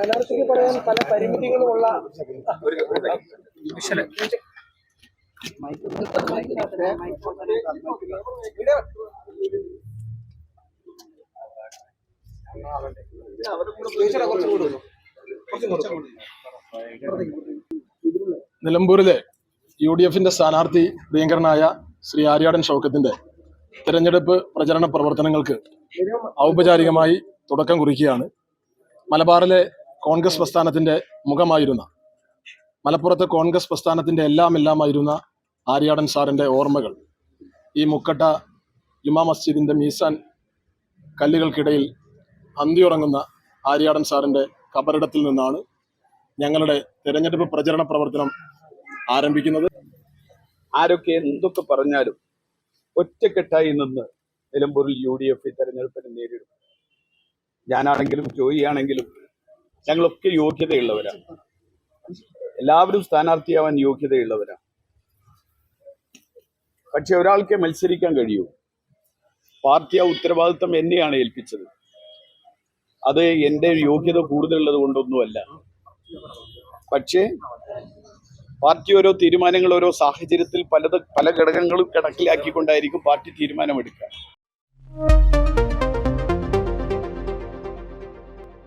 സ്ഥാനാർത്ഥിക്ക് പറയാൻ പല പരിമിതികളുമുള്ള നിലമ്പൂരിലെ UDFന്റെ സ്ഥാനാർത്ഥി പ്രിയങ്കരനായ ശ്രീ ആര്യാടൻ ഷൗക്കത്തിന്റെ തെരഞ്ഞെടുപ്പ് പ്രചരണ പ്രവർത്തനങ്ങൾക്ക് ഔപചാരികമായി തുടക്കം കുറിക്കുകയാണ്. മലബാറിലെ കോൺഗ്രസ് പ്രസ്ഥാനത്തിന്റെ മുഖമായിരുന്ന, മലപ്പുറത്തെ കോൺഗ്രസ് പ്രസ്ഥാനത്തിന്റെ എല്ലാമായിരുന്ന ആര്യാടൻ സാറിന്റെ ഓർമ്മകൾ ഈ മുക്കട്ട ജുമാ മസ്ജിദിന്റെ മീസാൻ കല്ലുകൾക്കിടയിൽ അന്തിയുറങ്ങുന്ന ആര്യാടൻ സാറിന്റെ കബറിടത്തിൽ നിന്നാണ് ഞങ്ങളുടെ തെരഞ്ഞെടുപ്പ് പ്രചരണ പ്രവർത്തനം ആരംഭിക്കുന്നത്. ആരൊക്കെ എന്തൊക്കെ പറഞ്ഞാലും ഒറ്റക്കെട്ടായി നിന്ന് നിലമ്പൂരിൽ UDF തെരഞ്ഞെടുപ്പിനെ നേരിടും. ഞാനാണെങ്കിലും ജോയിയാണെങ്കിലും ഞങ്ങളൊക്കെ യോഗ്യതയുള്ളവരാണ്. എല്ലാവരും സ്ഥാനാർത്ഥിയാവാൻ യോഗ്യതയുള്ളവരാണ്. പക്ഷെ ഒരാൾക്ക് മത്സരിക്കാൻ കഴിയൂ. പാർട്ടി ആ ഉത്തരവാദിത്വം എന്നെയാണ് ഏൽപ്പിച്ചത്. അത് എൻ്റെ യോഗ്യത കൂടുതലുള്ളത് കൊണ്ടൊന്നുമല്ല. പക്ഷേ പാർട്ടി ഓരോ തീരുമാനങ്ങൾ ഓരോ സാഹചര്യത്തിൽ പല ഘടകങ്ങളും കണക്കിലാക്കിക്കൊണ്ടായിരിക്കും പാർട്ടി തീരുമാനമെടുക്കുക.